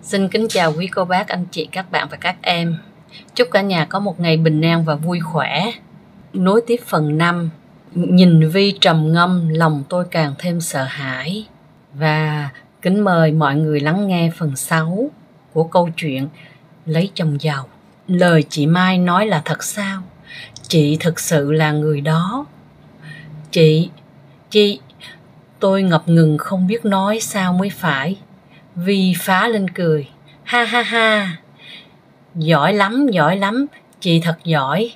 Xin kính chào quý cô bác, anh chị, các bạn và các em. Chúc cả nhà có một ngày bình an và vui khỏe. Nối tiếp phần 5. Nhìn Vi trầm ngâm, lòng tôi càng thêm sợ hãi. Và kính mời mọi người lắng nghe phần 6 của câu chuyện Lấy chồng giàu. Lời chị Mai nói là thật sao? Chị thực sự là người đó. Chị, tôi ngập ngừng không biết nói sao mới phải. Vi phá lên cười. Ha ha ha. Giỏi lắm, chị thật giỏi.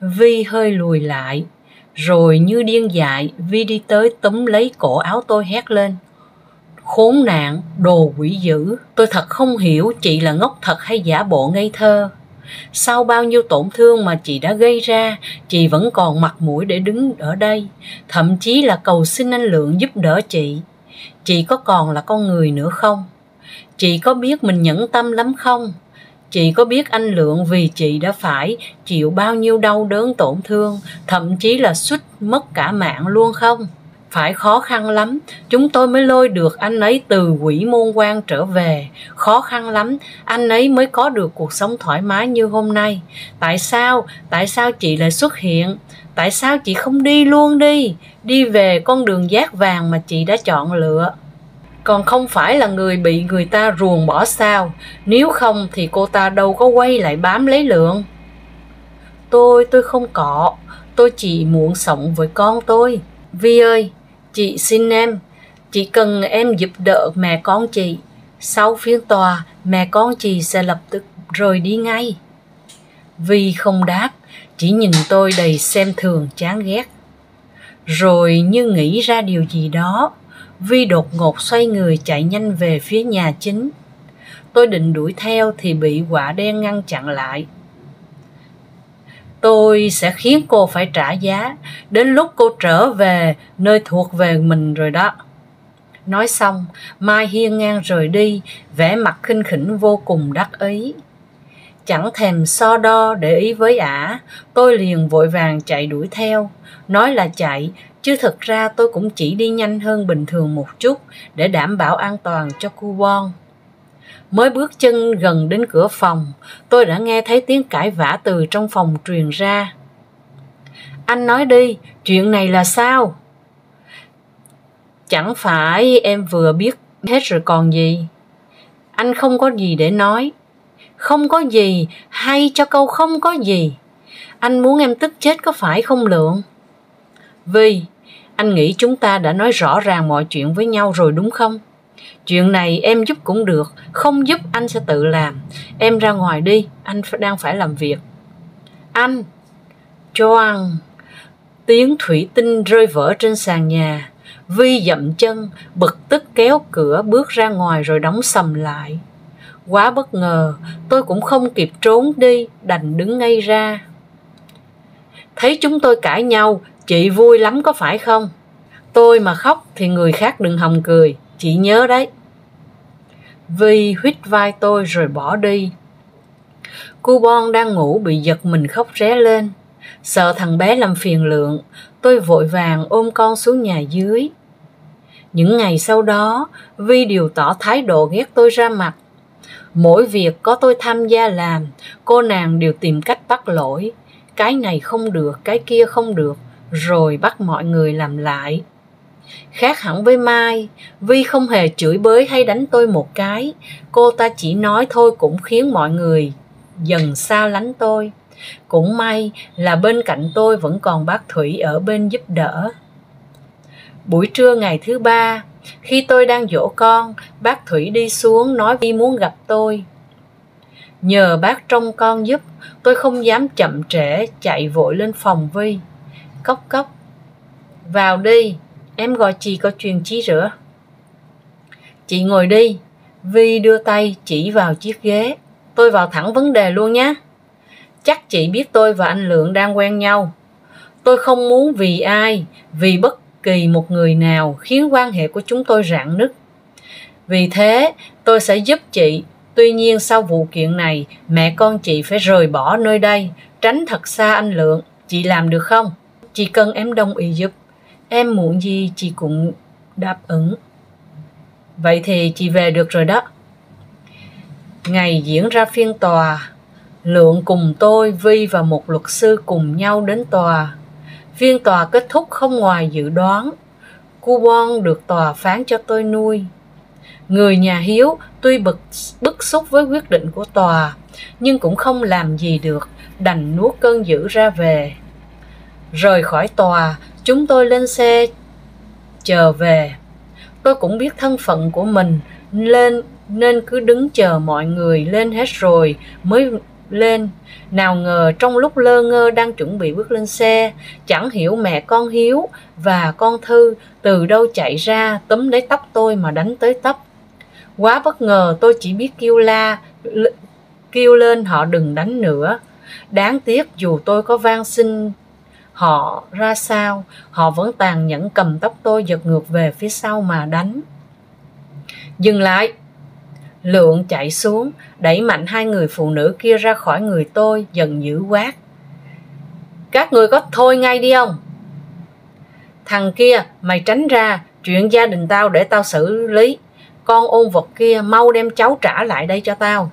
Vi hơi lùi lại. Rồi như điên dại, Vi đi tới túm lấy cổ áo tôi hét lên. Khốn nạn, đồ quỷ dữ. Tôi thật không hiểu chị là ngốc thật hay giả bộ ngây thơ. Sau bao nhiêu tổn thương mà chị đã gây ra, chị vẫn còn mặt mũi để đứng ở đây, thậm chí là cầu xin anh Lượng giúp đỡ chị. Chị có còn là con người nữa không? Chị có biết mình nhẫn tâm lắm không? Chị có biết anh Lượng vì chị đã phải chịu bao nhiêu đau đớn tổn thương, thậm chí là suýt mất cả mạng luôn không? Phải khó khăn lắm, chúng tôi mới lôi được anh ấy từ quỷ môn quan trở về. Khó khăn lắm, anh ấy mới có được cuộc sống thoải mái như hôm nay. Tại sao chị lại xuất hiện? Tại sao chị không đi luôn đi về con đường dát vàng mà chị đã chọn lựa? Còn không phải là người bị người ta ruồng bỏ sao? Nếu không thì cô ta đâu có quay lại bám lấy Lượng. Tôi không cọ, tôi chỉ muốn sống với con tôi. Vi ơi, chị xin em, chị cần em giúp đỡ mẹ con chị. Sau phiên tòa, mẹ con chị sẽ lập tức rời đi ngay. Vi không đáp, chỉ nhìn tôi đầy xem thường chán ghét. Rồi như nghĩ ra điều gì đó, Vi đột ngột xoay người chạy nhanh về phía nhà chính. Tôi định đuổi theo thì bị quả đen ngăn chặn lại. Tôi sẽ khiến cô phải trả giá, đến lúc cô trở về nơi thuộc về mình rồi đó. Nói xong, Mai hiên ngang rời đi, vẻ mặt khinh khỉnh vô cùng đắc ý. Chẳng thèm so đo để ý với ả, tôi liền vội vàng chạy đuổi theo. Nói là chạy, chứ thực ra tôi cũng chỉ đi nhanh hơn bình thường một chút để đảm bảo an toàn cho cu Bon. Mới bước chân gần đến cửa phòng, tôi đã nghe thấy tiếng cãi vã từ trong phòng truyền ra. Anh nói đi, chuyện này là sao? Chẳng phải em vừa biết hết rồi còn gì? Anh không có gì để nói. Không có gì, hay cho câu không có gì. Anh muốn em tức chết có phải không Lượng? Vi, anh nghĩ chúng ta đã nói rõ ràng mọi chuyện với nhau rồi đúng không? Chuyện này em giúp cũng được, không giúp anh sẽ tự làm. Em ra ngoài đi, anh đang phải làm việc. Anh! Choang! Tiếng thủy tinh rơi vỡ trên sàn nhà. Vi dậm chân, bực tức kéo cửa bước ra ngoài rồi đóng sầm lại. Quá bất ngờ, tôi cũng không kịp trốn đi, đành đứng ngay ra. Thấy chúng tôi cãi nhau, chị vui lắm có phải không? Tôi mà khóc thì người khác đừng hòng cười, chị nhớ đấy. Vi huýt vai tôi rồi bỏ đi. Cu Bon đang ngủ bị giật mình khóc ré lên. Sợ thằng bé làm phiền Lượng, tôi vội vàng ôm con xuống nhà dưới. Những ngày sau đó, Vi đều tỏ thái độ ghét tôi ra mặt. Mỗi việc có tôi tham gia làm, cô nàng đều tìm cách bắt lỗi. Cái này không được, cái kia không được, rồi bắt mọi người làm lại. Khác hẳn với Mai, Vi không hề chửi bới hay đánh tôi một cái. Cô ta chỉ nói thôi cũng khiến mọi người dần xa lánh tôi. Cũng may là bên cạnh tôi vẫn còn bác Thủy ở bên giúp đỡ. Buổi trưa ngày thứ 3, khi tôi đang dỗ con, bác Thủy đi xuống nói Vi muốn gặp tôi. Nhờ bác trông con giúp, tôi không dám chậm trễ, chạy vội lên phòng Vi. Cốc cốc. Vào đi, em gọi chị có chuyện chí rửa. Chị ngồi đi. Vi đưa tay chỉ vào chiếc ghế. Tôi vào thẳng vấn đề luôn nhé. Chắc chị biết tôi và anh Lượng đang quen nhau. Tôi không muốn vì ai, vì bất kỳ một người nào khiến quan hệ của chúng tôi rạn nứt. Vì thế, tôi sẽ giúp chị. Tuy nhiên sau vụ kiện này, mẹ con chị phải rời bỏ nơi đây, tránh thật xa anh Lượng. Chị làm được không? Chỉ cần em đồng ý giúp, em muốn gì chị cũng đáp ứng. Vậy thì chị về được rồi đó. Ngày diễn ra phiên tòa, Lượng cùng tôi, Vi và một luật sư cùng nhau đến tòa. Phiên tòa kết thúc không ngoài dự đoán. Coupon được tòa phán cho tôi nuôi. Người nhà Hiếu tuy bức xúc với quyết định của tòa, nhưng cũng không làm gì được, đành nuốt cơn dữ ra về. Rời khỏi tòa, chúng tôi lên xe chờ về. Tôi cũng biết thân phận của mình nên cứ đứng chờ mọi người lên hết rồi mới lên. Nào ngờ trong lúc lơ ngơ đang chuẩn bị bước lên xe, chẳng hiểu mẹ con Hiếu và con Thư từ đâu chạy ra túm lấy tóc tôi mà đánh tới tấp. Quá bất ngờ, tôi chỉ biết kêu lên họ đừng đánh nữa. Đáng tiếc dù tôi có van xin họ ra sao, họ vẫn tàn nhẫn cầm tóc tôi giật ngược về phía sau mà đánh. Dừng lại! Lượng chạy xuống, đẩy mạnh hai người phụ nữ kia ra khỏi người tôi, giận dữ quát. Các người có thôi ngay đi không? Thằng kia, mày tránh ra, chuyện gia đình tao để tao xử lý. Con ôn vật kia, mau đem cháu trả lại đây cho tao.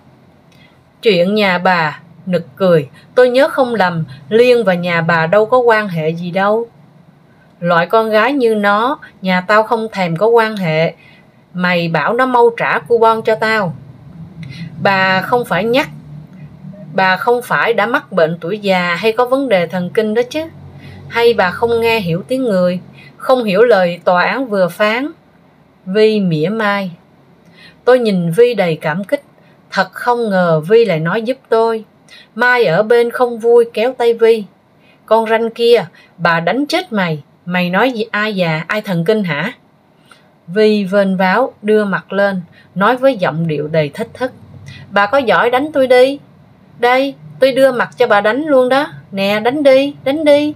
Chuyện nhà bà, nực cười, tôi nhớ không lầm, Liên và nhà bà đâu có quan hệ gì đâu. Loại con gái như nó, nhà tao không thèm có quan hệ. Mày bảo nó mau trả coupon cho tao. Bà không phải đã mắc bệnh tuổi già hay có vấn đề thần kinh đó chứ? Hay bà không nghe hiểu tiếng người, không hiểu lời tòa án vừa phán? Vi mỉa mai. Tôi nhìn Vi đầy cảm kích. Thật không ngờ Vi lại nói giúp tôi. Mai ở bên không vui kéo tay Vi. Con ranh kia, bà đánh chết mày. Mày nói gì ai già, ai thần kinh hả? Vi vênh váo đưa mặt lên, nói với giọng điệu đầy thách thức. Bà có giỏi đánh tôi đi. Đây, tôi đưa mặt cho bà đánh luôn đó. Nè, đánh đi, đánh đi.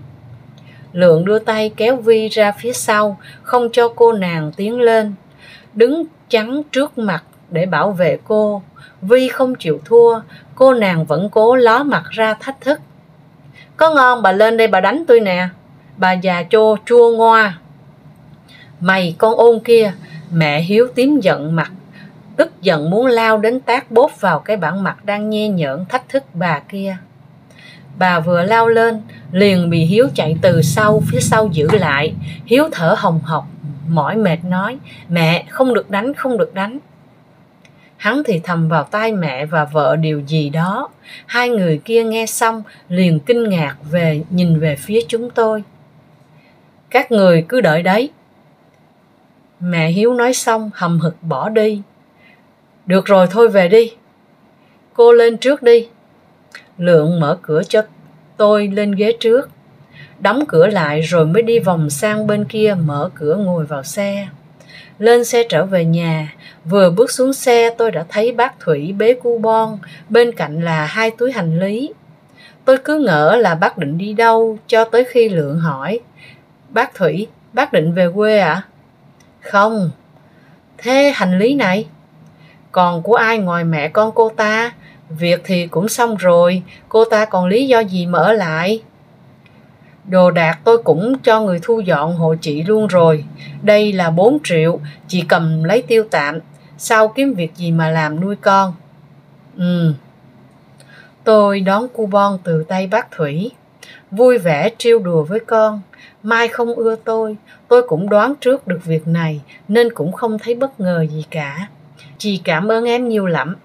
Lượng đưa tay kéo Vi ra phía sau, không cho cô nàng tiến lên. Đứng chắn trước mặt để bảo vệ cô. Vi không chịu thua, cô nàng vẫn cố ló mặt ra thách thức. Có ngon bà lên đây bà đánh tôi nè. Bà già chua ngoa. Mày con ôn kia, mẹ Hiếu tím giận mặt, tức giận muốn lao đến tát bốp vào cái bản mặt đang nhe nhởn thách thức bà kia. Bà vừa lao lên, liền bị Hiếu chạy từ phía sau giữ lại. Hiếu thở hồng hộc, mỏi mệt nói, mẹ, không được đánh, không được đánh. Hắn thì thầm vào tai mẹ và vợ điều gì đó. Hai người kia nghe xong, liền kinh ngạc nhìn về phía chúng tôi. Các người cứ đợi đấy. Mẹ Hiếu nói xong hầm hực bỏ đi. Được rồi, thôi về đi. Cô lên trước đi. Lượng mở cửa cho tôi lên ghế trước, đóng cửa lại rồi mới đi vòng sang bên kia mở cửa ngồi vào xe. Lên xe trở về nhà, vừa bước xuống xe tôi đã thấy bác Thủy bế coupon, bên cạnh là 2 túi hành lý. Tôi cứ ngỡ là bác định đi đâu cho tới khi Lượng hỏi. Bác Thủy, bác định về quê ạ? Không. Thế hành lý này? Còn của ai ngoài mẹ con cô ta? Việc thì cũng xong rồi, cô ta còn lý do gì mà ở lại? Đồ đạc tôi cũng cho người thu dọn hộ chị luôn rồi. Đây là 4 triệu, chị cầm lấy tiêu tạm. Sau kiếm việc gì mà làm nuôi con? Tôi đón coupon từ tay bác Thủy, vui vẻ trêu đùa với con. Mai không ưa tôi cũng đoán trước được việc này nên cũng không thấy bất ngờ gì cả. Chị cảm ơn em nhiều lắm.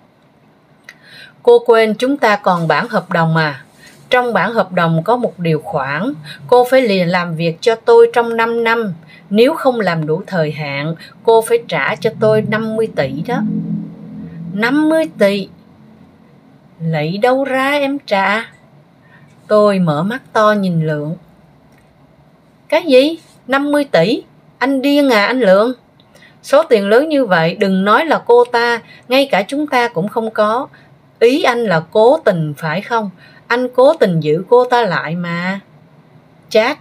Cô quên chúng ta còn bản hợp đồng à? Trong bản hợp đồng có một điều khoản, cô phải liền làm việc cho tôi trong 5 năm. Nếu không làm đủ thời hạn, cô phải trả cho tôi 50 tỷ đó. 50 tỷ? Lấy đâu ra em trả? Tôi mở mắt to nhìn Lượng. Cái gì? 50 tỷ? Anh điên à anh Lượng? Số tiền lớn như vậy đừng nói là cô ta, ngay cả chúng ta cũng không có. Ý anh là cố tình phải không? Anh cố tình giữ cô ta lại mà. Chát.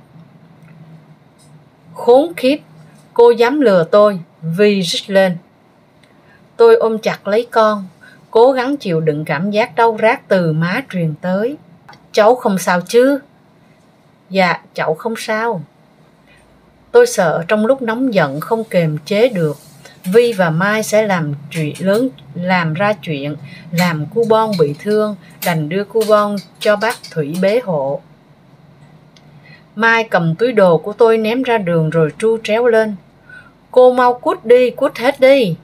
Khốn khiếp, cô dám lừa tôi. Vi rít lên. Tôi ôm chặt lấy con, cố gắng chịu đựng cảm giác đau rát từ má truyền tới. Cháu không sao chứ? Dạ, cháu không sao. Tôi sợ trong lúc nóng giận không kềm chế được, Vi và Mai sẽ làm ra chuyện làm cu Bon bị thương, đành đưa cu Bon cho bác Thủy bế hộ. Mai cầm túi đồ của tôi ném ra đường rồi tru tréo lên: cô mau cút đi, cút hết đi.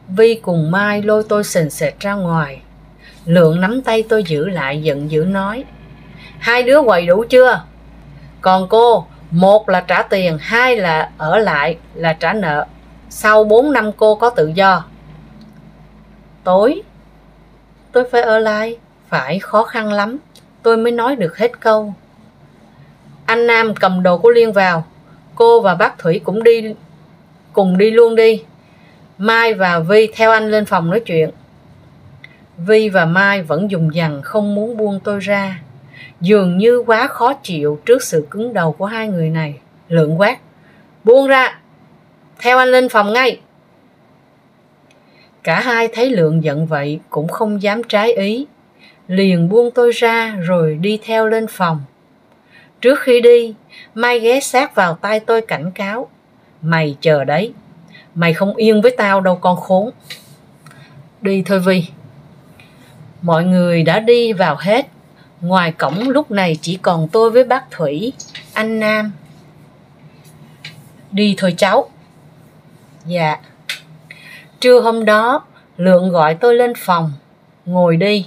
Vi cùng Mai lôi tôi sền sệt ra ngoài. Lượng nắm tay tôi giữ lại, giận dữ nói: hai đứa quầy đủ chưa? Còn cô, một là trả tiền, hai là ở lại là trả nợ. Sau 4 năm cô có tự do. Tôi phải ở lại, phải khó khăn lắm tôi mới nói được hết câu. Anh Nam cầm đồ của Liên vào, cô và bác Thủy cùng đi luôn đi. Mai và Vi theo anh lên phòng nói chuyện. Vi và Mai vẫn dùng dằng không muốn buông tôi ra, dường như quá khó chịu trước sự cứng đầu của hai người này. Lượng quát: buông ra, theo anh lên phòng ngay. Cả hai thấy Lượng giận vậy cũng không dám trái ý, liền buông tôi ra rồi đi theo lên phòng. Trước khi đi, Mai ghé sát vào tai tôi cảnh cáo: mày chờ đấy, mày không yên với tao đâu con khốn. Đi thôi Vi. Mọi người đã đi vào hết. Ngoài cổng lúc này chỉ còn tôi với bác Thủy, anh Nam. Đi thôi cháu. Dạ. Trưa hôm đó, Lượng gọi tôi lên phòng: ngồi đi.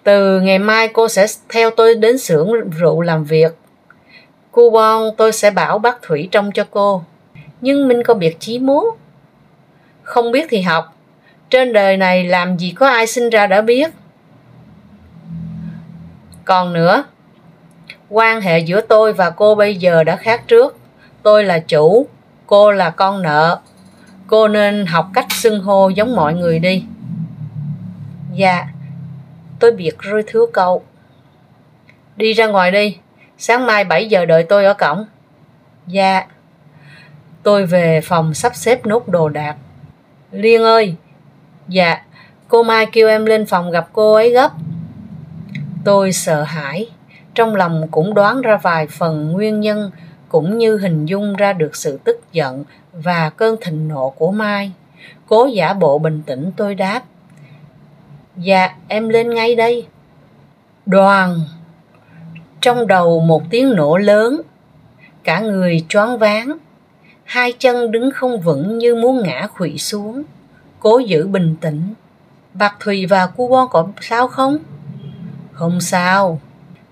Từ ngày mai cô sẽ theo tôi đến xưởng rượu làm việc. Cu Bon tôi sẽ bảo bác Thủy trông cho cô. Nhưng Minh có biệt chí muốn. Không biết thì học. Trên đời này làm gì có ai sinh ra đã biết. Còn nữa, quan hệ giữa tôi và cô bây giờ đã khác trước. Tôi là chủ, cô là con nợ. Cô nên học cách xưng hô giống mọi người đi. Dạ, tôi biết rồi thưa cậu. Đi ra ngoài đi, sáng mai 7 giờ đợi tôi ở cổng. Dạ. Tôi về phòng sắp xếp nốt đồ đạc. Liên ơi. Dạ, cô Mai kêu em lên phòng gặp cô ấy gấp. Tôi sợ hãi, trong lòng cũng đoán ra vài phần nguyên nhân, cũng như hình dung ra được sự tức giận và cơn thịnh nộ của Mai. Cố giả bộ bình tĩnh tôi đáp: dạ, em lên ngay đây. Đoàn. Trong đầu một tiếng nổ lớn, cả người choáng váng, hai chân đứng không vững như muốn ngã khuỵu xuống. Cố giữ bình tĩnh. Bác Thùy và cu Bon có sao không? Không sao.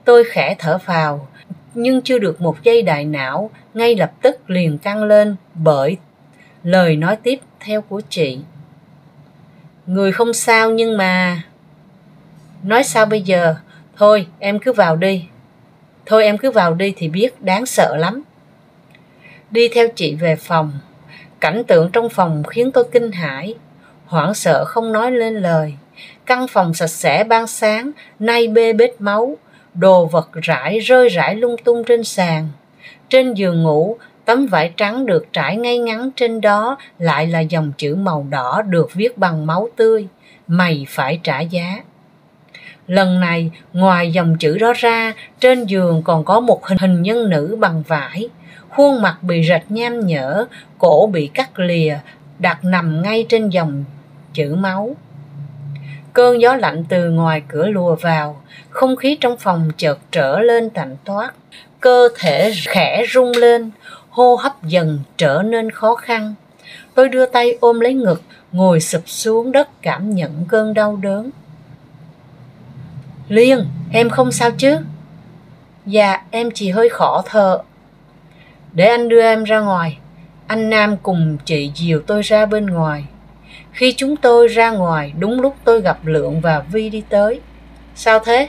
Tôi khẽ thở phào, nhưng chưa được một giây đại não, ngay lập tức liền căng lên bởi lời nói tiếp theo của chị. Người không sao nhưng mà... Nói sao bây giờ? Thôi em cứ vào đi. Thôi em cứ vào đi thì biết, đáng sợ lắm. Đi theo chị về phòng. Cảnh tượng trong phòng khiến tôi kinh hãi, hoảng sợ không nói lên lời. Căn phòng sạch sẽ ban sáng, nay bê bết máu, đồ vật rơi rải lung tung trên sàn. Trên giường ngủ, tấm vải trắng được trải ngay ngắn trên đó lại là dòng chữ màu đỏ được viết bằng máu tươi: mày phải trả giá. Lần này, ngoài dòng chữ đó ra, trên giường còn có một hình nhân nữ bằng vải. Khuôn mặt bị rạch nham nhở, cổ bị cắt lìa, đặt nằm ngay trên dòng chữ máu. Cơn gió lạnh từ ngoài cửa lùa vào, không khí trong phòng chợt trở lên lạnh toát. Cơ thể khẽ rung lên, hô hấp dần trở nên khó khăn. Tôi đưa tay ôm lấy ngực, ngồi sụp xuống đất cảm nhận cơn đau đớn. Liên, em không sao chứ? Dạ, em chỉ hơi khó thở. Để anh đưa em ra ngoài. Anh Nam cùng chị dìu tôi ra bên ngoài. Khi chúng tôi ra ngoài, đúng lúc tôi gặp Lượng và Vi đi tới. Sao thế?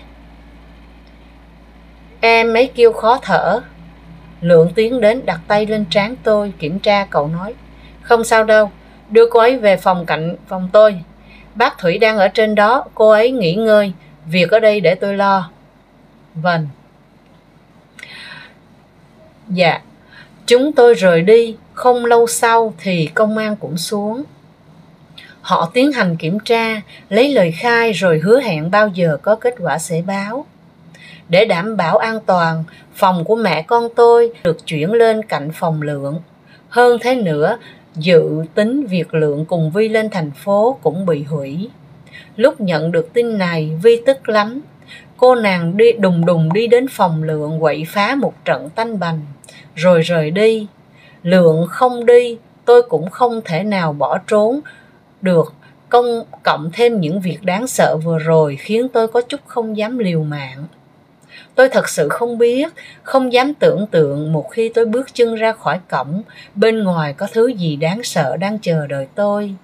Em ấy kêu khó thở. Lượng tiến đến đặt tay lên trán tôi, kiểm tra cậu nói: không sao đâu, đưa cô ấy về phòng cạnh phòng tôi. Bác Thủy đang ở trên đó, cô ấy nghỉ ngơi, việc ở đây để tôi lo. Vâng. Dạ. Chúng tôi rời đi, không lâu sau thì công an cũng xuống. Họ tiến hành kiểm tra, lấy lời khai rồi hứa hẹn bao giờ có kết quả sẽ báo. Để đảm bảo an toàn, phòng của mẹ con tôi được chuyển lên cạnh phòng Lượng. Hơn thế nữa, Dự tính việc Lượng cùng Vi lên thành phố cũng bị hủy. Lúc nhận được tin này, Vi tức lắm. Cô nàng đùng đùng đi đến phòng Lượng quậy phá một trận tanh bành, rồi rời đi. Lượng không đi, tôi cũng không thể nào bỏ trốn được. Cộng thêm những việc đáng sợ vừa rồi khiến tôi có chút không dám liều mạng. Tôi thật sự không biết, không dám tưởng tượng một khi tôi bước chân ra khỏi cổng, bên ngoài có thứ gì đáng sợ đang chờ đợi tôi.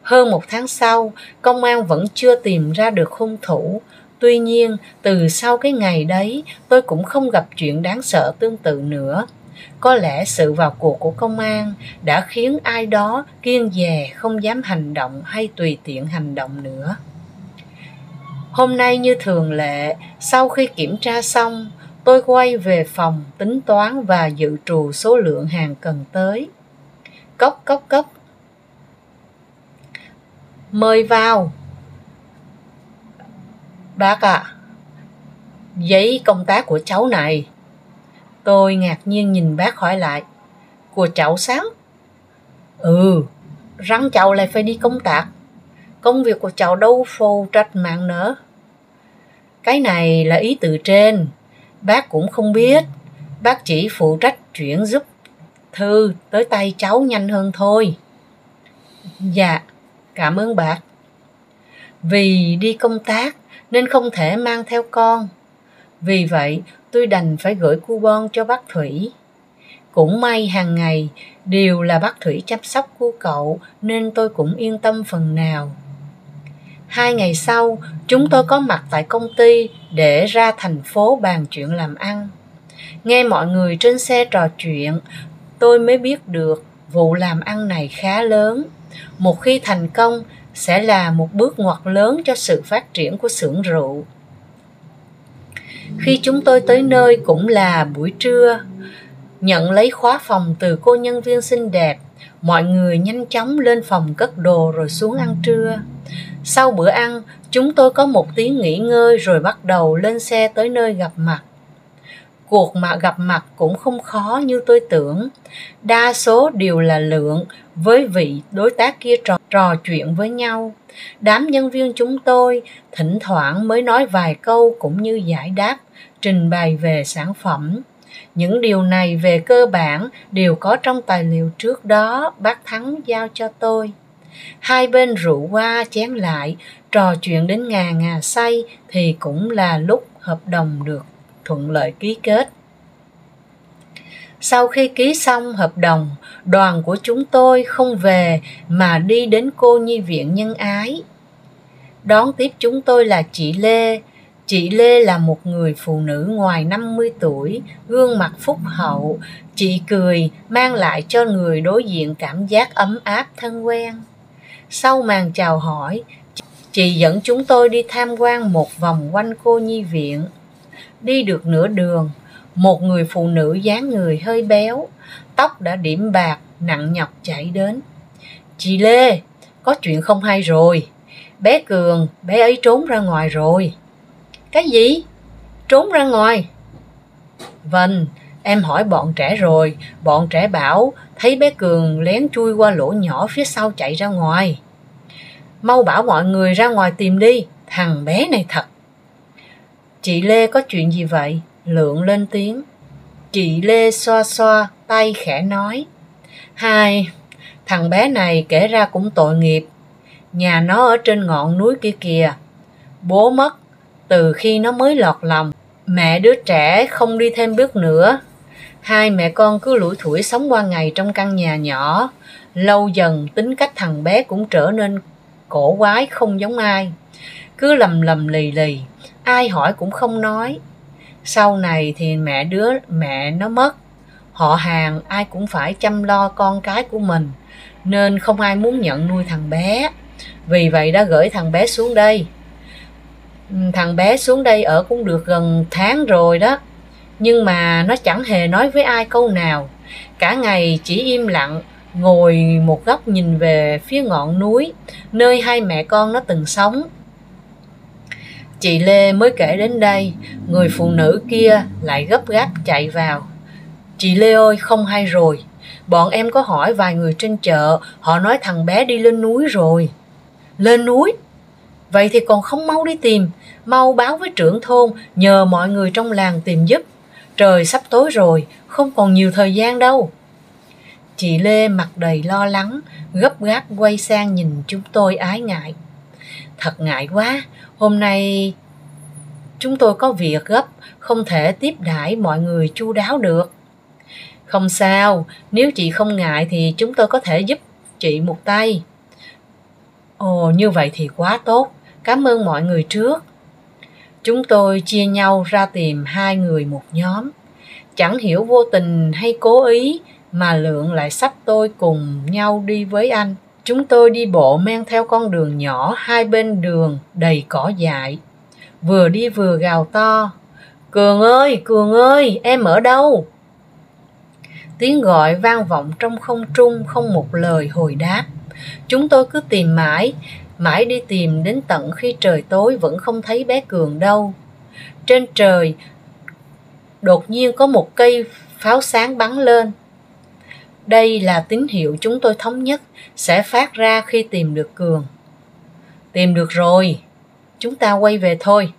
Hơn 1 tháng sau, công an vẫn chưa tìm ra được hung thủ. Tuy nhiên, từ sau cái ngày đấy, tôi cũng không gặp chuyện đáng sợ tương tự nữa. Có lẽ sự vào cuộc của công an đã khiến ai đó kiêng dè không dám hành động hay tùy tiện hành động nữa. Hôm nay như thường lệ, sau khi kiểm tra xong, tôi quay về phòng tính toán và dự trù số lượng hàng cần tới. Cốc cốc cốc. Mời vào. Bác ạ, giấy công tác của cháu này. Tôi ngạc nhiên nhìn bác hỏi lại. Của cháu sao? Răng cháu lại phải đi công tác. Công việc của cháu đâu phô trách mạng nữa. Cái này là ý từ trên, bác cũng không biết. Bác chỉ phụ trách chuyển giúp thư tới tay cháu nhanh hơn thôi. Dạ, cảm ơn bác. Vì đi công tác nên không thể mang theo con. Vì vậy tôi đành phải gửi coupon cho bác Thủy. Cũng may hàng ngày đều là bác Thủy chăm sóc cu cậu nên tôi cũng yên tâm phần nào. 2 ngày sau, chúng tôi có mặt tại công ty để ra thành phố bàn chuyện làm ăn. Nghe mọi người trên xe trò chuyện, tôi mới biết được vụ làm ăn này khá lớn. Một khi thành công, sẽ là một bước ngoặt lớn cho sự phát triển của xưởng rượu. Khi chúng tôi tới nơi cũng là buổi trưa. Nhận lấy khóa phòng từ cô nhân viên xinh đẹp, mọi người nhanh chóng lên phòng cất đồ rồi xuống ăn trưa. Sau bữa ăn, chúng tôi có một tiếng nghỉ ngơi rồi bắt đầu lên xe tới nơi gặp mặt. Cuộc gặp mặt cũng không khó như tôi tưởng. Đa số đều là Lượng với vị đối tác kia trò chuyện với nhau. Đám nhân viên chúng tôi thỉnh thoảng mới nói vài câu cũng như giải đáp, trình bày về sản phẩm. Những điều này về cơ bản đều có trong tài liệu trước đó bác Thắng giao cho tôi. Hai bên rượu qua chén lại, trò chuyện đến ngà say thì cũng là lúc hợp đồng được thuận lợi ký kết. Sau khi ký xong hợp đồng, đoàn của chúng tôi không về mà đi đến cô nhi viện Nhân Ái. Đón tiếp chúng tôi là chị Lê. Chị Lê là một người phụ nữ ngoài 50 tuổi, gương mặt phúc hậu. Chị cười mang lại cho người đối diện cảm giác ấm áp thân quen. Sau màn chào hỏi, chị dẫn chúng tôi đi tham quan một vòng quanh cô nhi viện. Đi được nửa đường, một người phụ nữ dáng người hơi béo, tóc đã điểm bạc, nặng nhọc chạy đến. Chị Lê, có chuyện không hay rồi. Bé Cường, bé ấy trốn ra ngoài rồi. Cái gì? Trốn ra ngoài? Vâng, em hỏi bọn trẻ rồi. Bọn trẻ bảo thấy bé Cường lén chui qua lỗ nhỏ phía sau chạy ra ngoài. Mau bảo mọi người ra ngoài tìm đi. Thằng bé này thật. Chị Lê có chuyện gì vậy? Lượng lên tiếng. Chị Lê xoa xoa tay khẽ nói. Thằng bé này kể ra cũng tội nghiệp. Nhà nó ở trên ngọn núi kia kìa. Bố mất từ khi nó mới lọt lòng. Mẹ đứa trẻ không đi thêm bước nữa. Hai mẹ con cứ lủi thủi sống qua ngày trong căn nhà nhỏ. Lâu dần tính cách thằng bé cũng trở nên cổ quái không giống ai. Cứ lầm lì lì, ai hỏi cũng không nói. Sau này thì mẹ nó mất. Họ hàng ai cũng phải chăm lo con cái của mình, nên không ai muốn nhận nuôi thằng bé. Vì vậy đã gửi thằng bé xuống đây. Thằng bé xuống đây ở cũng được gần tháng rồi đó. Nhưng mà nó chẳng hề nói với ai câu nào. Cả ngày chỉ im lặng, ngồi một góc nhìn về phía ngọn núi, nơi hai mẹ con nó từng sống. Chị Lê mới kể đến đây, người phụ nữ kia lại gấp gáp chạy vào. Chị Lê ơi, không hay rồi. Bọn em có hỏi vài người trên chợ, họ nói thằng bé đi lên núi rồi. Lên núi? Vậy thì còn không mau đi tìm, mau báo với trưởng thôn, nhờ mọi người trong làng tìm giúp. Trời sắp tối rồi, không còn nhiều thời gian đâu. Chị Lê mặt đầy lo lắng, gấp gáp quay sang nhìn chúng tôi ái ngại. Thật ngại quá, hôm nay chúng tôi có việc gấp, không thể tiếp đãi mọi người chu đáo được. Không sao, nếu chị không ngại thì chúng tôi có thể giúp chị một tay. Ồ, như vậy thì quá tốt, cảm ơn mọi người trước. Chúng tôi chia nhau ra tìm hai người một nhóm. Chẳng hiểu vô tình hay cố ý mà Lượng lại xách tôi cùng nhau đi với anh. Chúng tôi đi bộ men theo con đường nhỏ, hai bên đường đầy cỏ dại. Vừa đi vừa gào to, Cường ơi, em ở đâu? Tiếng gọi vang vọng trong không trung, không một lời hồi đáp. Chúng tôi cứ tìm mãi đi tìm đến tận khi trời tối vẫn không thấy bé Cường đâu. Trên trời đột nhiên có một cây pháo sáng bắn lên. Đây là tín hiệu chúng tôi thống nhất sẽ phát ra khi tìm được Cường. Tìm được rồi, chúng ta quay về thôi.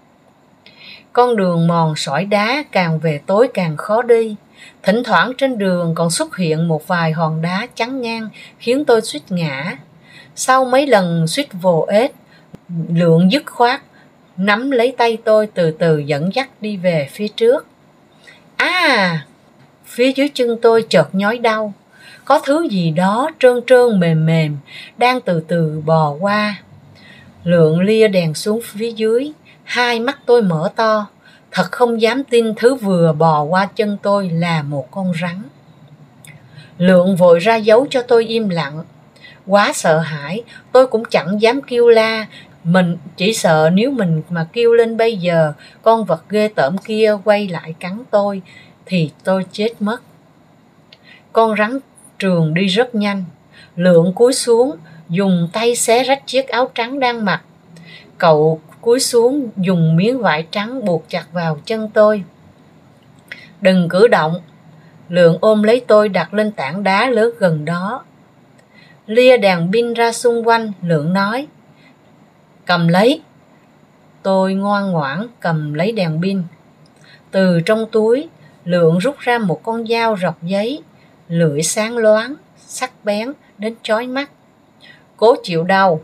Con đường mòn sỏi đá càng về tối càng khó đi. Thỉnh thoảng trên đường còn xuất hiện một vài hòn đá chắn ngang khiến tôi suýt ngã. Sau mấy lần suýt vồ ếch, Lượng dứt khoát nắm lấy tay tôi từ từ dẫn dắt đi về phía trước. Phía dưới chân tôi chợt nhói đau. Có thứ gì đó trơn trơn mềm mềm đang từ từ bò qua. Lượng lia đèn xuống phía dưới, hai mắt tôi mở to, thật không dám tin thứ vừa bò qua chân tôi là một con rắn. Lượng vội ra dấu cho tôi im lặng. Quá sợ hãi, tôi cũng chẳng dám kêu la. Mình chỉ sợ nếu mình mà kêu lên bây giờ, con vật ghê tởm kia quay lại cắn tôi, thì tôi chết mất. Con rắn trườn đi rất nhanh. Lượng cúi xuống, dùng tay xé rách chiếc áo trắng đang mặc. Cậu cúi xuống dùng miếng vải trắng buộc chặt vào chân tôi. Đừng cử động. Lượng ôm lấy tôi đặt lên tảng đá lớn gần đó. Lia đèn pin ra xung quanh, Lượng nói, cầm lấy. Tôi ngoan ngoãn cầm lấy đèn pin. Từ trong túi, Lượng rút ra một con dao rọc giấy, lưỡi sáng loáng, sắc bén đến chói mắt. Cố chịu đau.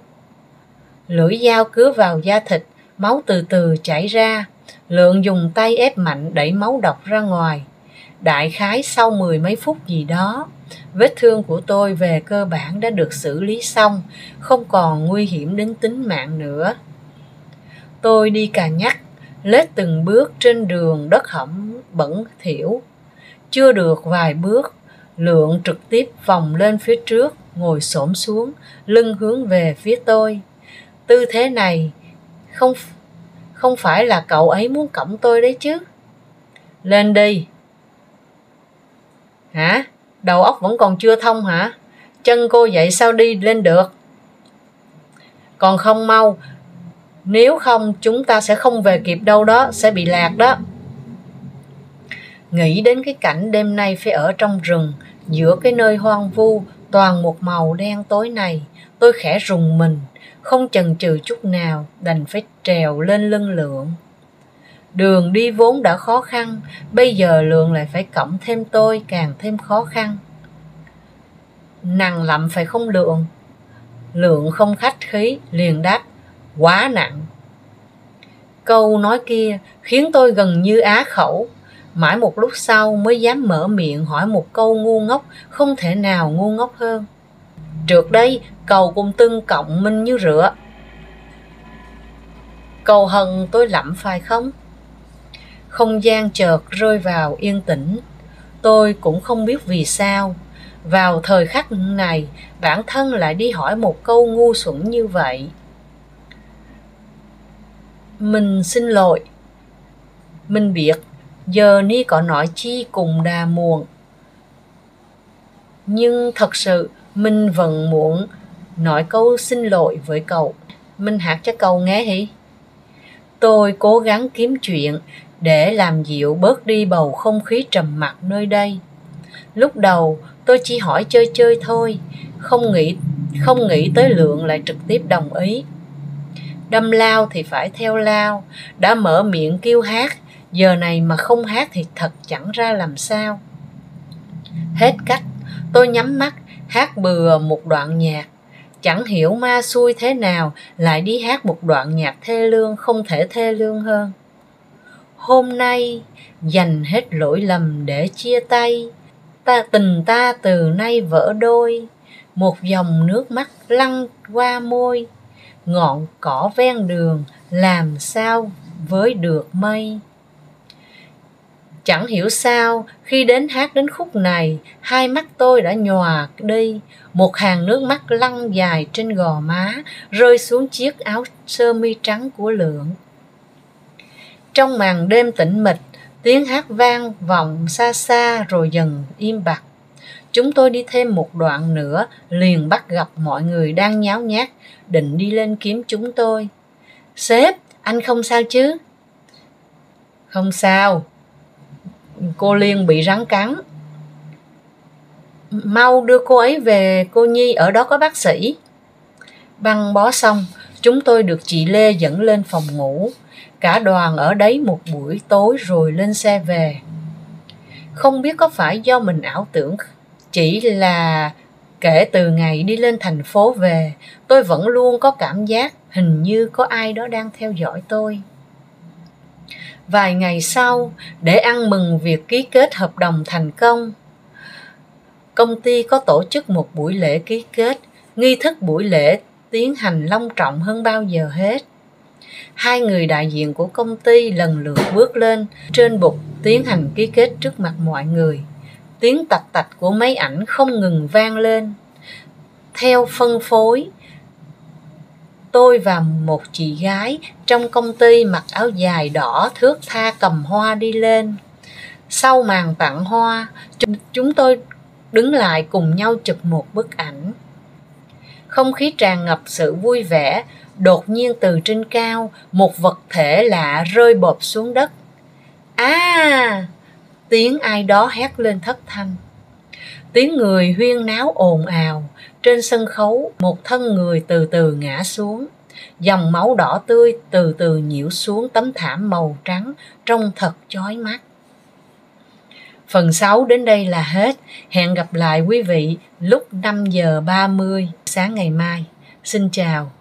Lưỡi dao cứa vào da thịt, máu từ từ chảy ra. Lượng dùng tay ép mạnh đẩy máu độc ra ngoài. Đại khái sau 10 mấy phút gì đó, vết thương của tôi về cơ bản đã được xử lý xong, không còn nguy hiểm đến tính mạng nữa. Tôi đi cà nhắc, lết từng bước trên đường đất hẩm bẩn thỉu. Chưa được vài bước, Lượng trực tiếp vòng lên phía trước, ngồi xổm xuống, lưng hướng về phía tôi. Tư thế này không phải là cậu ấy muốn cõng tôi đấy chứ. Lên đi. Hả? Đầu óc vẫn còn chưa thông hả? Chân cô vậy sao đi lên được? Còn không mau, nếu không chúng ta sẽ không về kịp đâu đó, sẽ bị lạc đó. Nghĩ đến cái cảnh đêm nay phải ở trong rừng, giữa cái nơi hoang vu, toàn một màu đen tối này, tôi khẽ rùng mình, không chần chừ chút nào, đành phải trèo lên lưng Lượng. Đường đi vốn đã khó khăn, bây giờ Lượng lại phải cõng thêm tôi, càng thêm khó khăn. Nặng lắm phải không Lượng? Lượng không khách khí, liền đáp, quá nặng. Câu nói kia khiến tôi gần như á khẩu. Mãi một lúc sau mới dám mở miệng hỏi một câu ngu ngốc, không thể nào ngu ngốc hơn. Trượt đây, cầu cùng tưng cộng minh như rửa. Cầu hận tôi lẩm phải không? Không gian chợt rơi vào yên tĩnh. Tôi cũng không biết vì sao. Vào thời khắc này, bản thân lại đi hỏi một câu ngu xuẩn như vậy. Mình xin lỗi. Mình biết, giờ ni có nói chi cùng đà muộn. Nhưng thật sự, mình vẫn muốn nói câu xin lỗi với cậu. Mình hát cho cậu nghe hỉ. Tôi cố gắng kiếm chuyện để làm dịu bớt đi bầu không khí trầm mặc nơi đây. Lúc đầu Tôi chỉ hỏi chơi chơi thôi, không nghĩ tới Lượng lại trực tiếp đồng ý. Đâm lao thì phải theo lao, đã mở miệng kêu hát, giờ này mà không hát thì thật chẳng ra làm sao. Hết cách, tôi nhắm mắt, hát bừa một đoạn nhạc. Chẳng hiểu ma xui thế nào lại đi hát một đoạn nhạc thê lương không thể thê lương hơn. Hôm nay, dành hết lỗi lầm để chia tay, tình ta từ nay vỡ đôi, một dòng nước mắt lăn qua môi, ngọn cỏ ven đường làm sao với được mây. Chẳng hiểu sao, khi đến hát đến khúc này, hai mắt tôi đã nhòa đi, một hàng nước mắt lăn dài trên gò má, rơi xuống chiếc áo sơ mi trắng của Lượng. Trong màn đêm tĩnh mịch, tiếng hát vang vọng xa xa rồi dần im bặt. Chúng tôi đi thêm một đoạn nữa, liền bắt gặp mọi người đang nháo nhác, định đi lên kiếm chúng tôi. Sếp, anh không sao chứ? Không sao, cô Liên bị rắn cắn. Mau đưa cô ấy về, cô Nhi, ở đó có bác sĩ. Băng bó xong, chúng tôi được chị Lê dẫn lên phòng ngủ. Cả đoàn ở đấy một buổi tối rồi lên xe về. Không biết có phải do mình ảo tưởng, chỉ là kể từ ngày đi lên thành phố về, tôi vẫn luôn có cảm giác hình như có ai đó đang theo dõi tôi. Vài ngày sau, để ăn mừng việc ký kết hợp đồng thành công, công ty có tổ chức một buổi lễ ký kết. Nghi thức buổi lễ tiến hành long trọng hơn bao giờ hết. Hai người đại diện của công ty lần lượt bước lên trên bục tiến hành ký kết trước mặt mọi người. Tiếng tạch tạch của máy ảnh không ngừng vang lên. Theo phân phối, tôi và một chị gái trong công ty mặc áo dài đỏ thướt tha cầm hoa đi lên. Sau màn tặng hoa, chúng tôi đứng lại cùng nhau chụp một bức ảnh. Không khí tràn ngập sự vui vẻ. Đột nhiên từ trên cao, một vật thể lạ rơi bộp xuống đất. À! Tiếng ai đó hét lên thất thanh. Tiếng người huyên náo ồn ào. Trên sân khấu, một thân người từ từ ngã xuống. Dòng máu đỏ tươi từ từ nhiễu xuống tấm thảm màu trắng, trông thật chói mắt. Phần 6 đến đây là hết. Hẹn gặp lại quý vị lúc 5:30 sáng ngày mai. Xin chào.